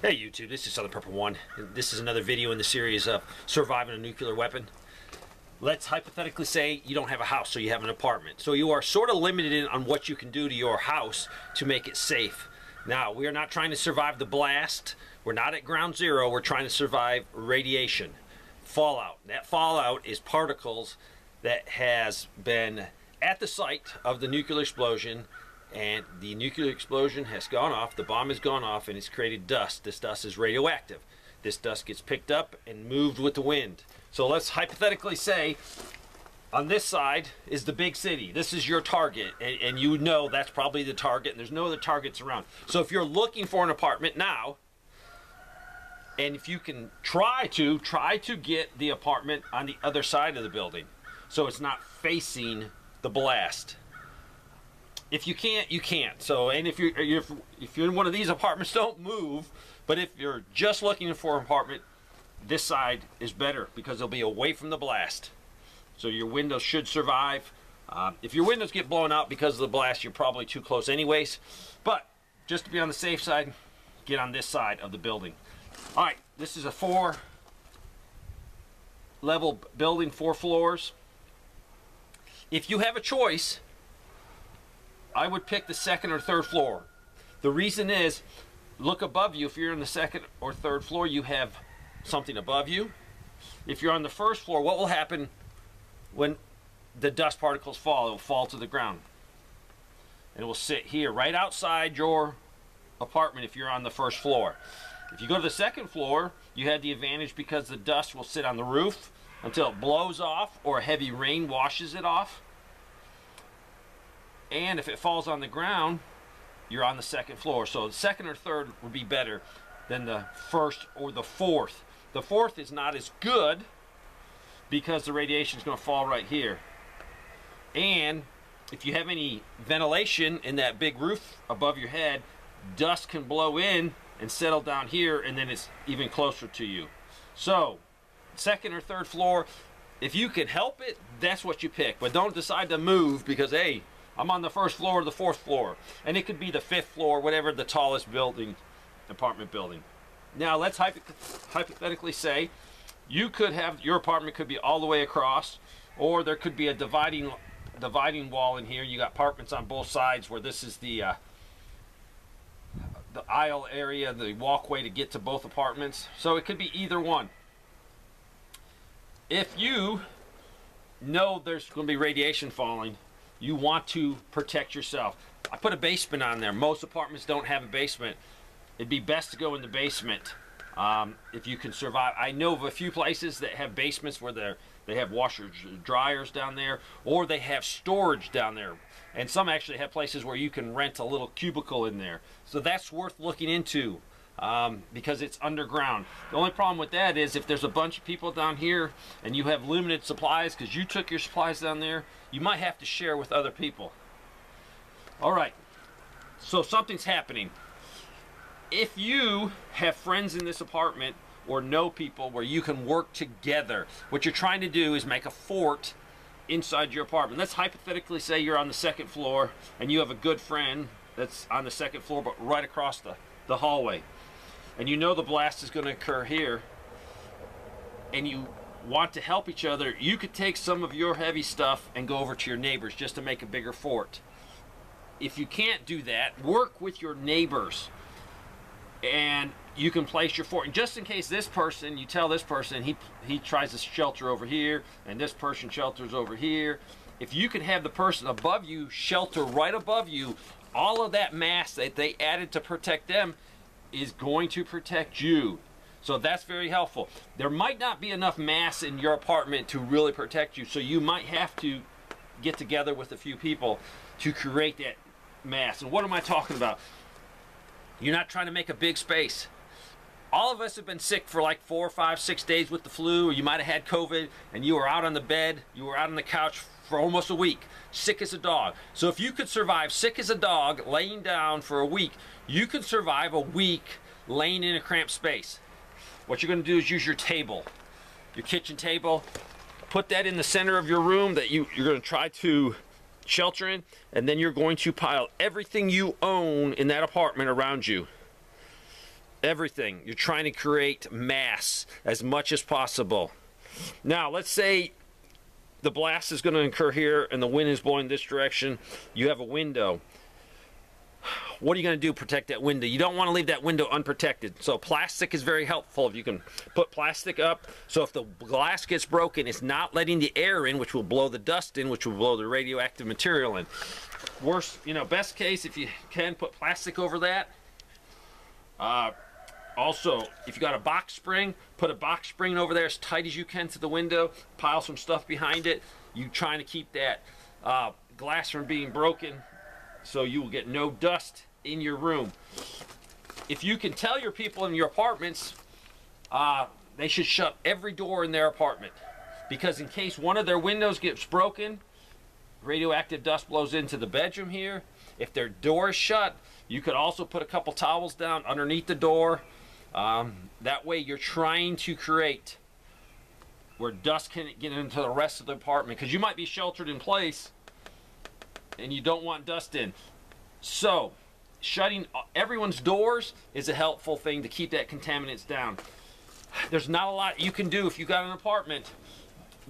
Hey YouTube, this is Southern Purple One. This is another video in the series of surviving a nuclear weapon. Let's hypothetically say you don't have a house, so you have an apartment. So you are sort of limited on what you can do to your house to make it safe. Now, we are not trying to survive the blast. We're not at ground zero. We're trying to survive radiation, fallout. That fallout is particles that has been at the site of the nuclear explosion, and the nuclear explosion has gone off, the bomb has gone off, and it's created dust. This dust is radioactive. This dust gets picked up and moved with the wind. So let's hypothetically say on this side is the big city. This is your target, and you know that's probably the target, and there's no other targets around. So if you're looking for an apartment now, and if you can try to get the apartment on the other side of the building, so it's not facing the blast. If you can't, you can't. So, and if you're in one of these apartments, don't move. But if you're just looking for an apartment, this side is better because it'll be away from the blast. So your windows should survive. If your windows get blown out because of the blast, you're probably too close anyways. But just to be on the safe side, get on this side of the building. All right, this is a 4-level building, 4 floors. If you have a choice, I would pick the 2nd or 3rd floor. The reason is, look above you. If you're on the 2nd or 3rd floor, you have something above you. If you're on the 1st floor, what will happen when the dust particles fall? It will fall to the ground. And it will sit here, right outside your apartment if you're on the 1st floor. If you go to the 2nd floor, you have the advantage because the dust will sit on the roof until it blows off or heavy rain washes it off. And if it falls on the ground, you're on the 2nd floor. So the 2nd or 3rd would be better than the 1st or the 4th. The 4th is not as good because the radiation is going to fall right here. And if you have any ventilation in that big roof above your head, dust can blow in and settle down here, and then it's even closer to you. So 2nd or 3rd floor, if you can help it, that's what you pick. But don't decide to move because, hey, I'm on the 1st floor or the 4th floor. And it could be the 5th floor, whatever the tallest building, apartment building. Now let's hypothetically say you could have, your apartment could be all the way across, or there could be a dividing wall in here. You got apartments on both sides where this is the aisle area, the walkway to get to both apartments. So it could be either one. If you know there's going to be radiation falling, you want to protect yourself. I put a basement on there. Most apartments don't have a basement. It'd be best to go in the basement if you can survive. I know of a few places that have basements where they have washers, dryers down there, or they have storage down there. And some actually have places where you can rent a little cubicle in there. So that's worth looking into because it's underground. The only problem with that is if there's a bunch of people down here and you have limited supplies because you took your supplies down there, you might have to share with other people. All right, so something's happening. If you have friends in this apartment or know people where you can work together, what you're trying to do is make a fort inside your apartment. Let's hypothetically say you're on the 2nd floor and you have a good friend that's on the 2nd floor but right across the hallway. And you know the blast is going to occur here, and you want to help each other. You could take some of your heavy stuff and go over to your neighbors just to make a bigger fort. If you can't do that, work with your neighbors and you can place your fort. And just in case this person, you tell this person he tries to shelter over here and this person shelters over here, if you can have the person above you shelter right above you, all of that mass that they added to protect them is going to protect you. So that's very helpful. There might not be enough mass in your apartment to really protect you, so you might have to get together with a few people to create that mass. And what am I talking about? You're not trying to make a big space. All of us have been sick for like 4, 5, 6 days with the flu, or you might have had COVID and you were out on the bed, you were out on the couch for almost a week, sick as a dog. So if you could survive sick as a dog, laying down for a week, you can survive a week laying in a cramped space. What you're going to do is use your table, your kitchen table, put that in the center of your room that you're going to try to shelter in, and then you're going to pile everything you own in that apartment around you. everything. You're trying to create mass as much as possible. Now, let's say the blast is going to occur here and the wind is blowing this direction. You have a window. What are you going to do to protect that window? You don't want to leave that window unprotected. So plastic is very helpful. If you can put plastic up, so if the glass gets broken, it's not letting the air in, which will blow the dust in, which will blow the radioactive material in. Worst, best case, if you can, put plastic over that. Also, if you got a box spring, put a box spring over there as tight as you can to the window. Pile some stuff behind it. You trying to keep that glass from being broken, so you will get no dust in your room. If you can tell your people in your apartments, they should shut every door in their apartment, because in case one of their windows gets broken, radioactive dust blows into the bedroom here. If their door is shut, you could also put a couple towels down underneath the door. That way you're trying to create where dust can get into the rest of the apartment, because you might be sheltered in place and you don't want dust in. So shutting everyone's doors is a helpful thing to keep that contaminants down. There's not a lot you can do if you got an apartment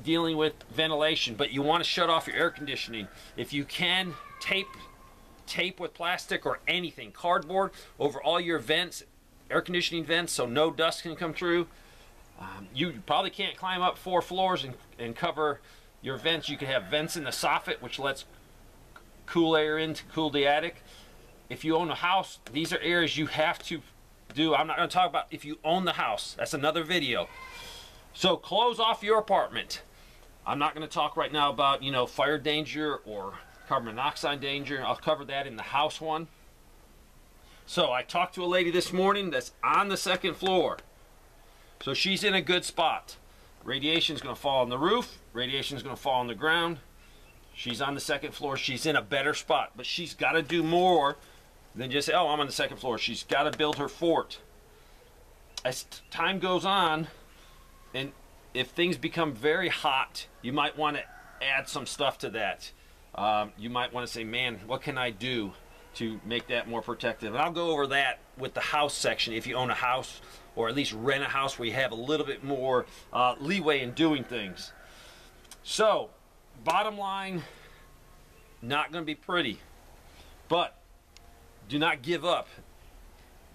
dealing with ventilation, but you want to shut off your air conditioning. If you can, tape with plastic or anything, cardboard over all your vents, air conditioning vents, so no dust can come through. You probably can't climb up 4 floors and cover your vents. You could have vents in the soffit, which lets cool air in to cool the attic. If you own a house, these are areas you have to do. I'm not going to talk about if you own the house. That's another video. So close off your apartment. I'm not going to talk right now about, fire danger or carbon monoxide danger. I'll cover that in the house one. So I talked to a lady this morning that's on the 2nd floor. So she's in a good spot. Radiation is going to fall on the roof. Radiation is going to fall on the ground. She's on the 2nd floor. She's in a better spot. But she's got to do more than just say, oh, I'm on the 2nd floor. She's got to build her fort. As time goes on, and if things become very hot, you might want to add some stuff to that. You might want to say, man, what can I do to make that more protective? And I'll go over that with the house section if you own a house, or at least rent a house where you have a little bit more leeway in doing things. So, bottom line, not going to be pretty, but do not give up.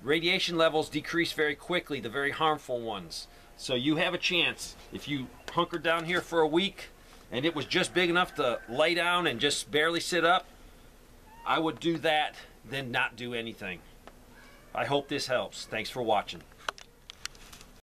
Radiation levels decrease very quickly, the very harmful ones. So you have a chance. If you hunker down here for a week and it was just big enough to lay down and just barely sit up, I would do that, then not do anything. I hope this helps. Thanks for watching.